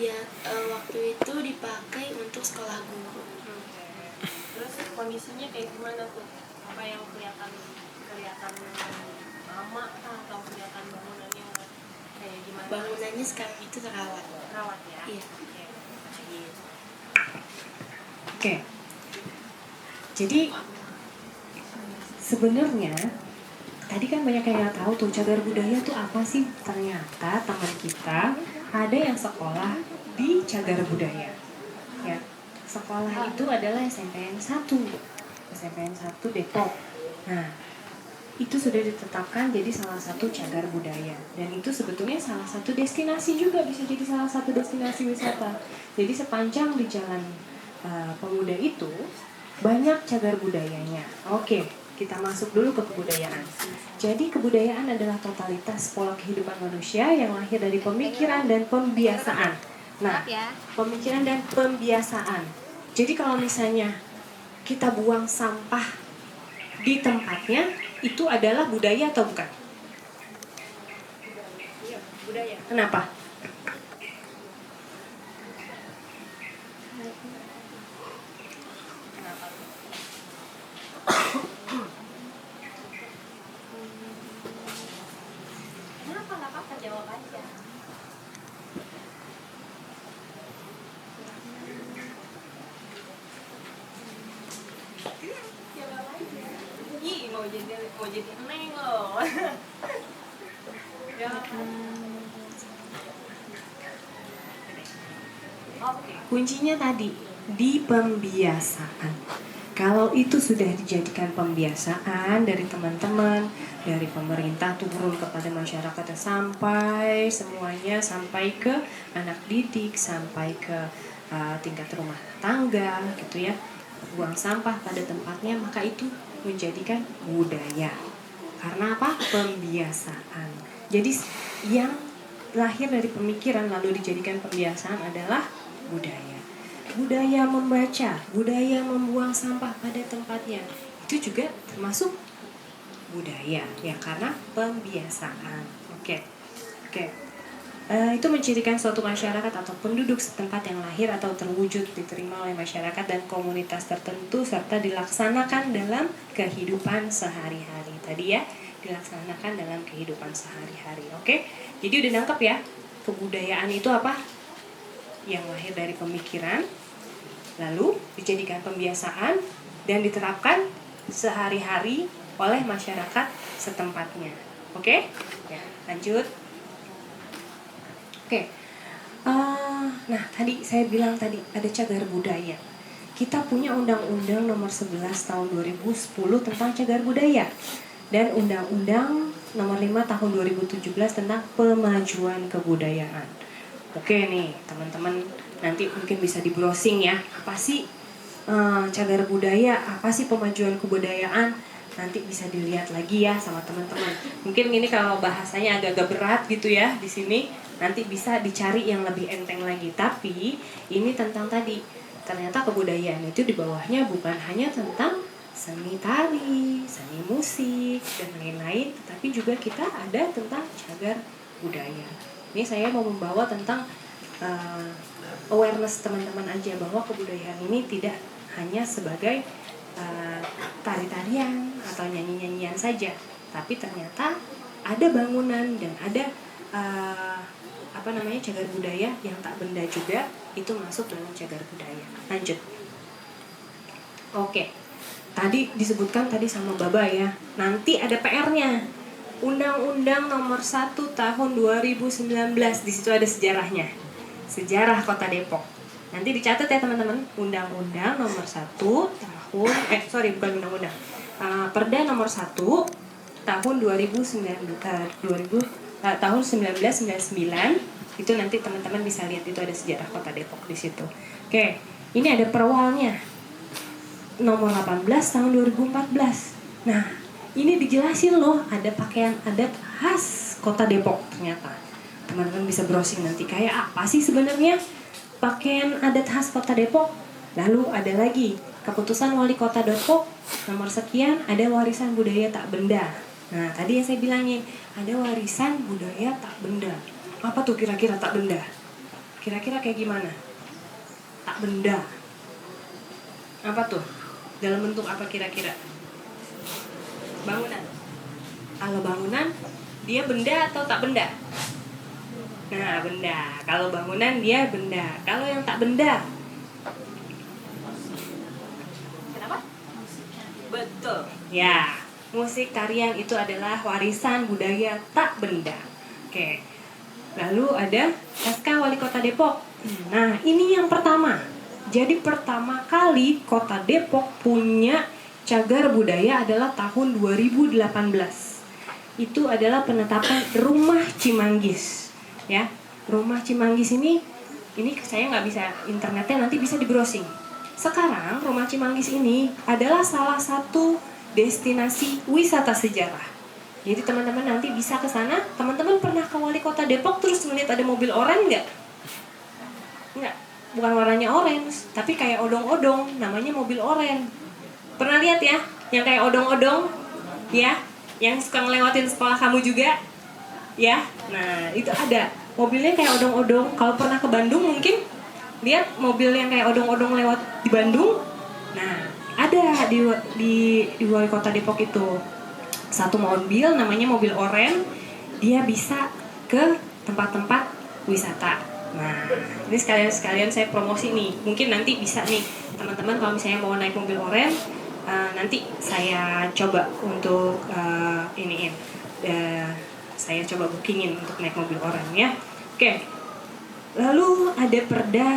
ya waktu itu dipakai untuk sekolah guru. Terus kondisinya kayak gimana tuh? Apa yang kelihatan lama atau kelihatan bangunannya kayak gimana? Bangunannya sekarang itu terawat. Rawat ya. Iya. Oke. Jadi sebenarnya tadi kan banyak yang nggak tahu tuh cagar budaya tuh apa sih. Ternyata teman kita ada yang sekolah di cagar budaya. Ya, sekolah itu adalah SMPN 1 Depok. Nah, itu sudah ditetapkan jadi salah satu cagar budaya, dan itu sebetulnya salah satu destinasi juga, bisa jadi salah satu destinasi wisata. Jadi sepanjang di Jalan Pemuda itu banyak cagar budayanya. Oke, kita masuk dulu ke kebudayaan. Jadi kebudayaan adalah totalitas pola kehidupan manusia yang lahir dari pemikiran dan pembiasaan. Nah, pemikiran dan pembiasaan. Jadi kalau misalnya kita buang sampah di tempatnya itu adalah budaya atau bukan? Budaya. Kenapa? Kenapa nggak apa-apa jawab aja? Jawab aja. Ih, mau jadi neng loh. Jawab. Oke. Kuncinya tadi di pembiasaan. Kalau itu sudah dijadikan pembiasaan dari teman-teman, dari pemerintah turun kepada masyarakat sampai semuanya, sampai ke anak didik, sampai ke tingkat rumah tangga gitu ya, buang sampah pada tempatnya, maka itu menjadikan budaya. Karena apa? Pembiasaan. Jadi yang lahir dari pemikiran lalu dijadikan pembiasaan adalah budaya. Budaya membaca, budaya membuang sampah pada tempatnya, itu juga termasuk budaya ya, karena pembiasaan. Oke. Itu mencirikan suatu masyarakat atau penduduk setempat yang lahir atau terwujud diterima oleh masyarakat dan komunitas tertentu serta dilaksanakan dalam kehidupan sehari-hari. Tadi ya, dilaksanakan dalam kehidupan sehari-hari. Oke. Jadi udah nangkep ya, kebudayaan itu apa? Yang lahir dari pemikiran, lalu dijadikan pembiasaan dan diterapkan sehari-hari oleh masyarakat setempatnya. Oke? Ya, lanjut. Oke. Nah, tadi saya bilang tadi ada cagar budaya. Kita punya Undang-Undang Nomor 11 Tahun 2010 tentang cagar budaya dan Undang-Undang Nomor 5 Tahun 2017 tentang pemajuan kebudayaan. Oke nih, teman-teman nanti mungkin bisa di browsing ya. Apa sih cagar budaya? Apa sih pemajuan kebudayaan? Nanti bisa dilihat lagi ya sama teman-teman. Mungkin ini kalau bahasanya agak-agak berat gitu ya di sini, nanti bisa dicari yang lebih enteng lagi. Tapi ini tentang tadi, ternyata kebudayaan itu di bawahnya bukan hanya tentang seni tari, seni musik dan lain-lain, tetapi juga kita ada tentang cagar budaya. Ini saya mau membawa tentang awareness teman-teman aja bahwa kebudayaan ini tidak hanya sebagai tari-tarian atau nyanyi-nyanyian saja, tapi ternyata ada bangunan dan ada cagar budaya yang tak benda juga, itu masuk dalam cagar budaya. Lanjut. Oke. Tadi disebutkan tadi sama Baba ya. Nanti ada PR-nya. Undang-Undang Nomor 1 Tahun 2019, di situ ada sejarahnya. Sejarah Kota Depok. Nanti dicatat ya teman-teman. Undang-Undang Nomor 1 Tahun Perda Nomor 1 Tahun 1999 itu nanti teman-teman bisa lihat, itu ada sejarah Kota Depok di situ. Oke, ini ada perwalnya. Nomor 18 Tahun 2014. Nah, ini dijelasin loh, ada pakaian adat khas Kota Depok ternyata. Teman-teman bisa browsing nanti kayak apa sih sebenarnya pakaian adat khas Kota Depok. Lalu ada lagi keputusan Wali Kota Depok nomor sekian, ada warisan budaya tak benda. Nah, tadi yang saya bilangin, ada warisan budaya tak benda. Apa tuh kira-kira tak benda? Kira-kira kayak gimana? Tak benda. Apa tuh? Dalam bentuk apa kira-kira? Bangunan. Kalau bangunan, dia benda atau tak benda? Nah, benda. Kalau bangunan, dia benda. Kalau yang tak benda? Kenapa? Betul. Ya, musik tarian itu adalah warisan budaya tak benda. Oke. Lalu ada SK Wali Kota Depok. Nah, ini yang pertama. Jadi pertama kali Kota Depok punya cagar budaya adalah tahun 2018. Itu adalah penetapan Rumah Cimanggis. Ya, Rumah Cimanggis ini saya nggak bisa internetnya, nanti bisa di browsing. Sekarang Rumah Cimanggis ini adalah salah satu destinasi wisata sejarah. Jadi teman-teman nanti bisa ke sana. Teman-teman pernah ke Wali Kota Depok terus melihat ada mobil oranye nggak? Nggak, bukan warnanya orange, tapi kayak odong-odong, namanya mobil oranye. Pernah lihat ya? Yang kayak odong-odong, ya, yang suka ngelewatin sekolah kamu juga, ya. Nah, itu ada. Mobilnya kayak odong-odong. Kalau pernah ke Bandung mungkin lihat mobil yang kayak odong-odong lewat di Bandung. Nah, ada di wali kota Depok itu. Satu mobil namanya mobil oren, dia bisa ke tempat-tempat wisata. Nah, ini sekalian saya promosi nih. Mungkin nanti bisa nih teman-teman kalau misalnya mau naik mobil oren, nanti saya coba untuk saya coba bookingin untuk naik mobil oren ya. Oke. Lalu ada perda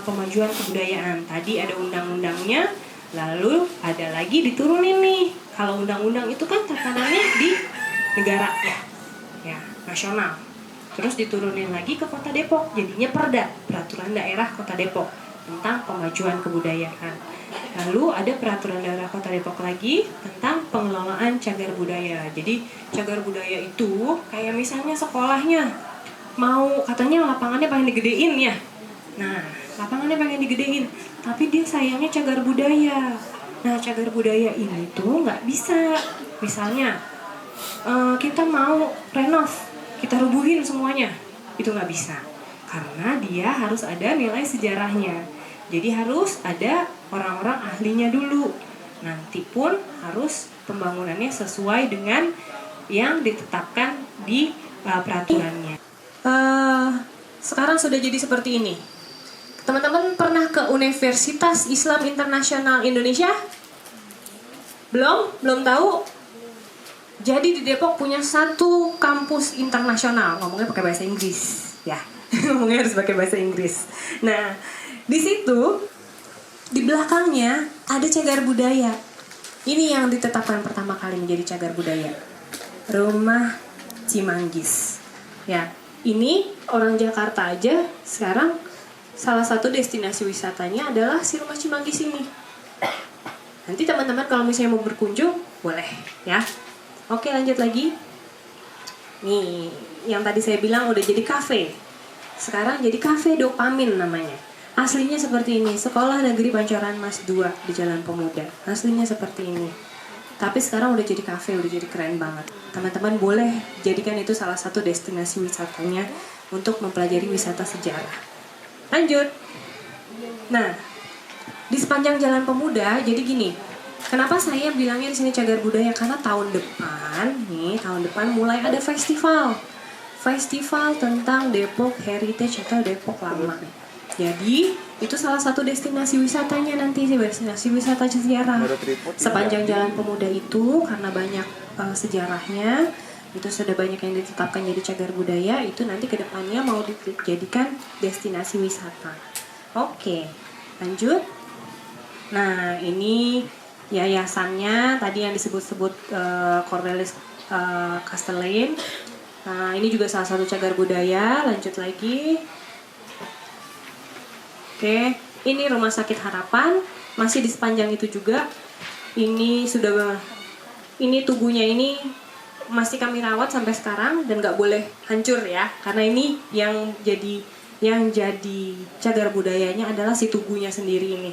pemajuan kebudayaan. Tadi ada undang-undangnya, lalu ada lagi diturunin nih. Kalau undang-undang itu kan tatanannya di negara ya, nasional. Terus diturunin lagi ke Kota Depok, jadinya perda, peraturan daerah Kota Depok tentang pemajuan kebudayaan. Lalu ada peraturan daerah Kota Depok lagi tentang pengelolaan cagar budaya. Jadi cagar budaya itu kayak misalnya sekolahnya mau katanya lapangannya pengen digedein ya. Nah, lapangannya pengen digedein, tapi dia sayangnya cagar budaya. Nah, cagar budaya ini tuh nggak bisa. Misalnya kita mau renov, kita rubuhin semuanya, itu nggak bisa. Karena dia harus ada nilai sejarahnya. Jadi harus ada orang-orang ahlinya dulu. Nanti pun harus pembangunannya sesuai dengan yang ditetapkan di peraturannya. Sekarang sudah jadi seperti ini. Teman-teman pernah ke Universitas Islam Internasional Indonesia? Belum tahu? Jadi di Depok punya satu kampus internasional. Ngomongnya pakai bahasa Inggris, ya. Ngomongnya harus pakai bahasa Inggris. Nah, di situ di belakangnya ada cagar budaya. Ini yang ditetapkan pertama kali menjadi cagar budaya. Rumah Cimanggis. Ya, ini orang Jakarta aja sekarang salah satu destinasi wisatanya adalah si Rumah Cimanggis ini. Nanti teman-teman kalau misalnya mau berkunjung, boleh ya. Oke, lanjut lagi. Nih, yang tadi saya bilang udah jadi kafe. Sekarang jadi kafe Dopamin namanya. Aslinya seperti ini, Sekolah Negeri Pancoran Mas 2 di Jalan Pemuda. Aslinya seperti ini. Tapi sekarang udah jadi kafe, udah jadi keren banget. Teman-teman boleh jadikan itu salah satu destinasi wisatanya untuk mempelajari wisata sejarah. Lanjut. Nah, di sepanjang Jalan Pemuda, jadi gini. Kenapa saya bilangnya di sini cagar budaya? Karena tahun depan mulai ada festival tentang Depok Heritage atau Depok Lama. Jadi itu salah satu destinasi wisatanya nanti, destinasi wisata sejarah. Sepanjang Jalan Pemuda itu karena banyak sejarahnya, itu sudah banyak yang ditetapkan jadi cagar budaya, itu nanti kedepannya mau dijadikan destinasi wisata. Oke, lanjut. Nah, ini yayasannya tadi yang disebut-sebut Cornelis Castellane. Nah, ini juga salah satu cagar budaya. Lanjut lagi. Oke, ini Rumah Sakit Harapan, masih di sepanjang itu juga. Ini tubuhnya ini masih kami rawat sampai sekarang dan nggak boleh hancur ya, karena ini yang jadi cagar budayanya adalah si tubuhnya sendiri ini.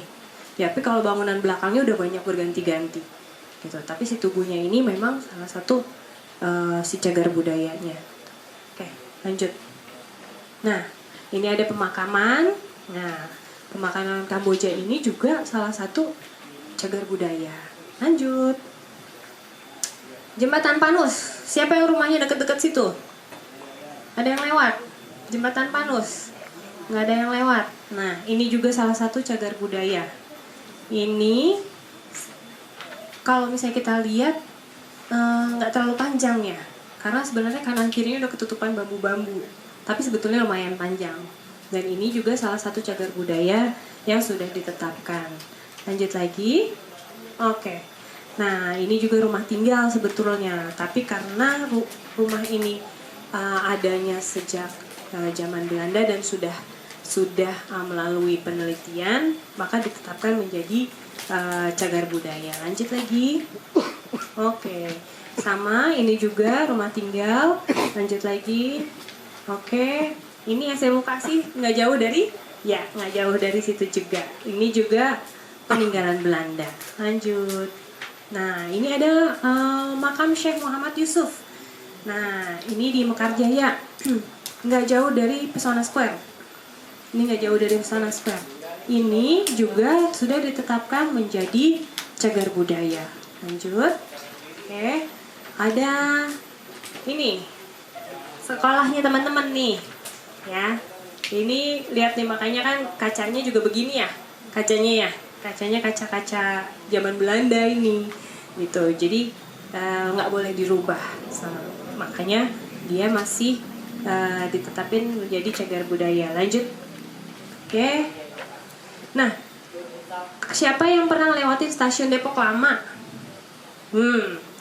Ya, tapi kalau bangunan belakangnya udah banyak berganti-ganti, gitu. Tapi si tubuhnya ini memang salah satu si cagar budayanya. Oke, lanjut. Nah, ini ada pemakaman. Nah, pemakaman Kamboja ini juga salah satu cagar budaya. Lanjut. Jembatan Panus. Siapa yang rumahnya deket-deket situ? Ada yang lewat? Jembatan Panus. Nggak ada yang lewat. Nah, ini juga salah satu cagar budaya. Ini kalau misalnya kita lihat nggak terlalu panjang ya, karena sebenarnya kanan kirinya udah ketutupan bambu-bambu, tapi sebetulnya lumayan panjang. Dan ini juga salah satu cagar budaya yang sudah ditetapkan. Lanjut lagi. Oke. Nah, ini juga rumah tinggal sebetulnya, tapi karena rumah ini adanya sejak zaman Belanda dan sudah melalui penelitian, maka ditetapkan menjadi cagar budaya. Lanjut lagi. Oke. Sama, ini juga rumah tinggal. Lanjut lagi. Oke. Ini yang saya mau kasih nggak jauh dari situ juga. Ini juga peninggalan Belanda. Lanjut. Nah, ini ada makam Syekh Muhammad Yusuf. Nah, ini di Mekarjaya. Nggak jauh dari Pesona Square. Ini nggak jauh dari Pesona Square. Ini juga sudah ditetapkan menjadi cagar budaya. Lanjut. Oke. Ada ini sekolahnya teman-teman nih. Ya. Ini lihat nih, makanya kan kacanya juga begini ya. Kacanya ya. Kacanya kaca-kaca zaman Belanda ini. Gitu. Jadi nggak boleh dirubah. Makanya dia masih ditetapin menjadi cagar budaya. Lanjut. Oke. Nah, siapa yang pernah lewatin stasiun Depok Lama?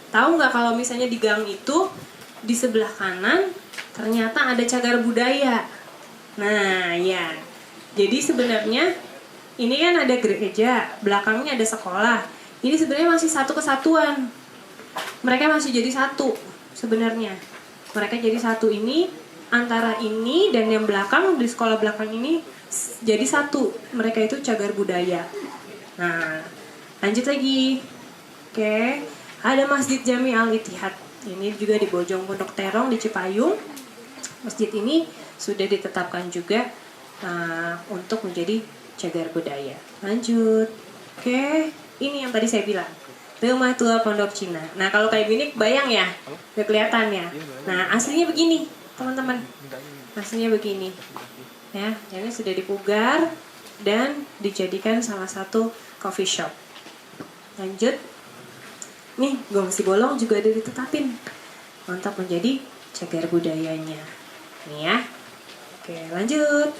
Tahu nggak kalau misalnya di gang itu di sebelah kanan ternyata ada cagar budaya. Nah, ya. Jadi sebenarnya ini kan ada gereja, belakangnya ada sekolah. Ini sebenarnya masih satu kesatuan. Mereka masih jadi satu sebenarnya. Mereka jadi satu ini, antara ini dan yang belakang di sekolah belakang ini jadi satu. Mereka itu cagar budaya. Nah, lanjut lagi. Oke, ada Masjid Jami Al-Ittihad. Ini juga di Bojong Pondok Terong di Cipayung. Masjid ini sudah ditetapkan juga untuk menjadi cagar budaya. Lanjut. Oke, ini yang tadi saya bilang. Rumah Tua Pondok Cina. Nah, kalau kayak gini bayang ya, udah kelihatan ya. Nah, aslinya begini, teman-teman. Aslinya begini. Ya, ini sudah dipugar dan dijadikan salah satu coffee shop. Lanjut. Nih, Gong Sibolong juga ada ditetapin untuk menjadi cagar budayanya. Nih ya. Oke, lanjut.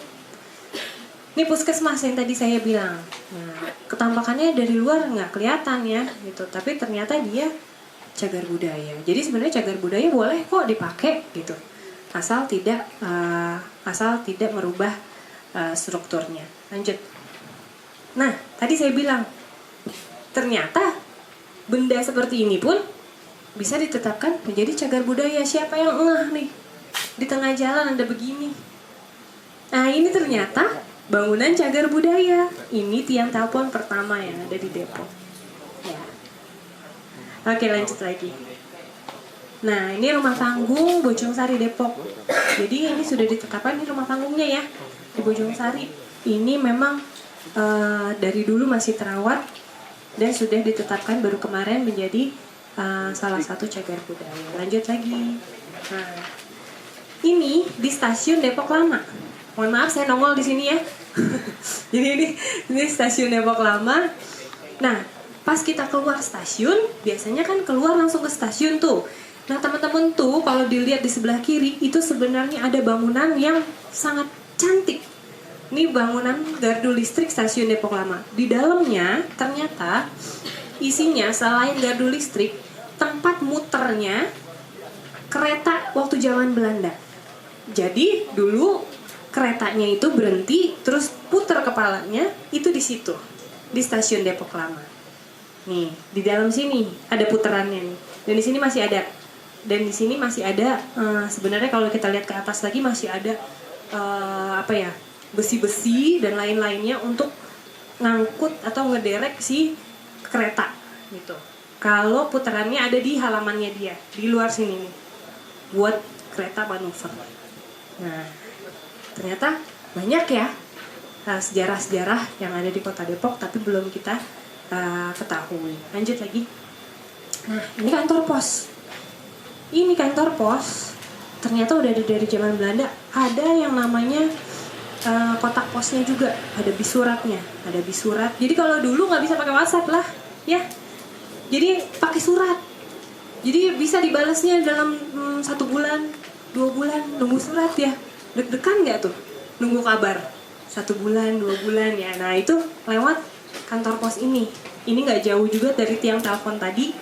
Ini puskesmas yang tadi saya bilang. Nah, ketampakannya dari luar nggak kelihatan ya, gitu. Tapi ternyata dia cagar budaya. Jadi sebenarnya cagar budaya boleh kok dipakai, gitu. Asal tidak merubah strukturnya. Lanjut. Nah, tadi saya bilang ternyata benda seperti ini pun bisa ditetapkan menjadi cagar budaya. Siapa yang ngeh nih? Di tengah jalan ada begini. Nah, ini ternyata bangunan cagar budaya. Ini tiang telepon pertama yang ada di Depok. Ya. Oke, lanjut lagi. Nah, ini rumah panggung Bojong Sari Depok. Jadi ini sudah ditetapkan di rumah panggungnya ya di Bojong Sari. Ini memang dari dulu masih terawat dan sudah ditetapkan baru kemarin menjadi salah satu cagar budaya. Lanjut lagi. Nah, ini di stasiun Depok Lama. Mohon maaf saya nongol di sini ya. Jadi ini stasiun Depok Lama. Nah, pas kita keluar stasiun, biasanya kan keluar langsung ke stasiun tuh. Nah, teman-teman tuh kalau dilihat di sebelah kiri itu sebenarnya ada bangunan yang sangat cantik. Ini bangunan gardu listrik stasiun Depok Lama. Di dalamnya ternyata isinya selain gardu listrik, tempat muternya kereta waktu zaman Belanda. Jadi dulu keretanya itu berhenti, terus putar kepalanya itu di situ, di stasiun Depok Lama. Nih, di dalam sini ada putarannya nih. Dan di sini masih ada. Dan di sini masih ada. Sebenarnya kalau kita lihat ke atas lagi masih ada besi-besi dan lain-lainnya untuk ngangkut atau ngederek si kereta gitu. Kalau putarannya ada di halamannya dia, di luar sini nih, buat kereta manuver. Nah, ternyata banyak ya sejarah-sejarah yang ada di Kota Depok tapi belum kita ketahui. Lanjut lagi. Nah, ini kantor pos. Ini kantor pos ternyata udah ada dari zaman Belanda. Ada yang namanya kotak posnya juga, ada bisuratnya, ada bisurat. Jadi kalau dulu nggak bisa pakai WhatsApp lah, ya. Jadi pakai surat. Jadi bisa dibalasnya dalam 1 bulan, 2 bulan, nunggu surat ya. Deg-degan nggak tuh nunggu kabar 1 bulan 2 bulan ya. Nah, itu lewat kantor pos ini nggak jauh juga dari tiang telepon tadi.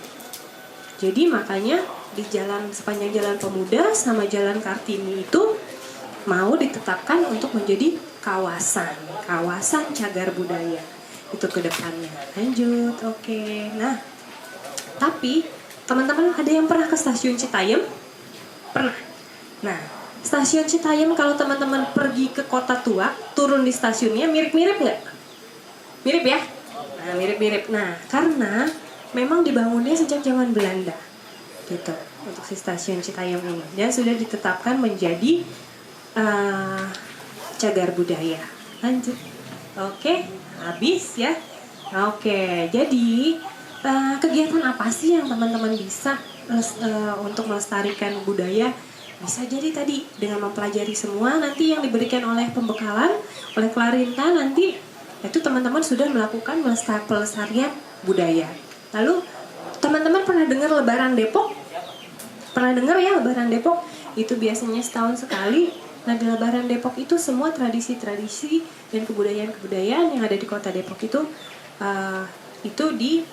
Jadi makanya di sepanjang Jalan Pemuda sama Jalan Kartini itu mau ditetapkan untuk menjadi kawasan cagar budaya itu ke depannya. Lanjut. Oke. Nah, tapi teman-teman ada yang pernah ke stasiun Citayam? Pernah. Nah, stasiun Citayam kalau teman-teman pergi ke Kota Tua, turun di stasiunnya mirip-mirip nggak? Mirip ya? Nah, mirip-mirip. Nah, karena memang dibangunnya sejak zaman Belanda gitu untuk si stasiun Citayam ini, dan sudah ditetapkan menjadi cagar budaya. Lanjut. Oke, habis ya. Oke, jadi kegiatan apa sih yang teman-teman bisa untuk melestarikan budaya? Bisa jadi tadi dengan mempelajari semua nanti yang diberikan oleh pembekalan, oleh Klarinta nanti itu teman-teman sudah melakukan pelestarian budaya. Lalu teman-teman pernah dengar Lebaran Depok? Pernah dengar ya Lebaran Depok? Itu biasanya setahun sekali. Nah di Lebaran Depok itu semua tradisi-tradisi dan kebudayaan-kebudayaan yang ada di kota Depok itu di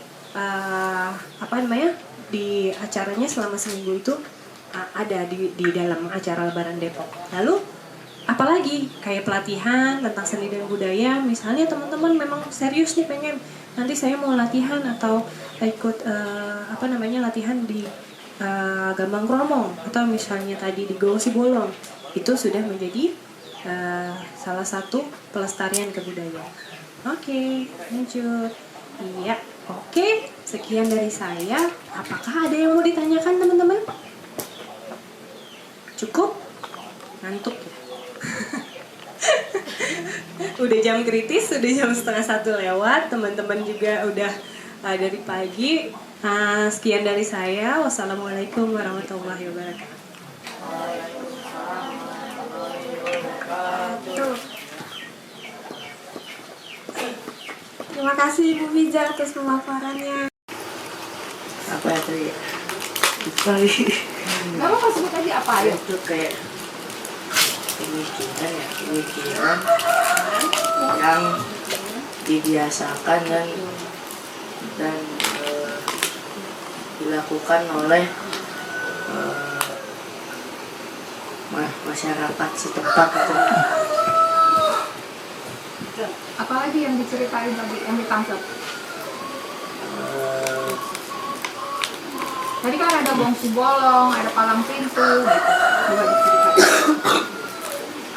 di acaranya selama seminggu itu ada di dalam acara Lebaran Depok. Lalu apalagi kayak pelatihan tentang seni dan budaya, misalnya teman-teman memang serius nih pengen nanti saya mau latihan atau ikut latihan di Gambang Kromong atau misalnya tadi di Gong Sibolong, itu sudah menjadi salah satu pelestarian kebudayaan. Oke, lanjut. Iya, oke. Sekian dari saya. Apakah ada yang mau ditanyakan teman-teman? Cukup? Ngantuk ya? Udah jam kritis, udah jam 12:30 lewat. Teman-teman juga udah dari pagi. Sekian dari saya. Wassalamualaikum warahmatullahi wabarakatuh. Terima kasih Ibu Bija atas pemaparannya. Apa ya tadi? Lupa. Nggak apa sebut aja apa ya? Itu kayak pemikiran yang dibiasakan dan dilakukan oleh masyarakat setempat itu. Apalagi yang diceritain tadi, yang ditangkap? Tadi kan ada bongsi bolong, ada palang pintu, gitu. Coba diceritain.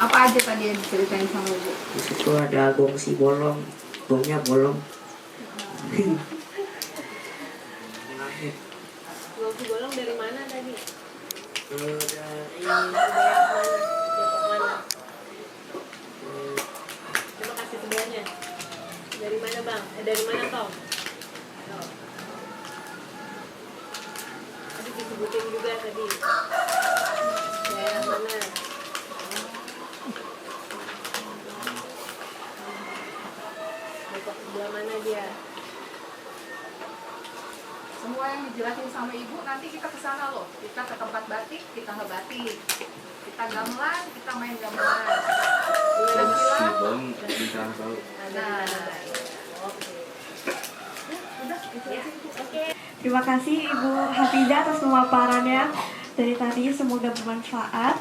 Apa aja tadi yang diceritain sama Ibu? Di situ ada gongsi bolong, gongnya bolong. Gongsi bolong dari mana tadi? Dari Coba kasih sebelahnya. Dari mana bang? Dari mana Tom? Tadi disebutin juga tadi. Daerah mana? Depok sebelah mana dia? Semua yang dijelasin sama Ibu, nanti kita ke sana loh. Kita ke tempat batik, kita ngebatik. Kita gamelan, kita main gamelan. Si Bang bisa tahu. Nah, Terima kasih Ibu Hafizah atas pemaparannya dari tadi, semoga bermanfaat.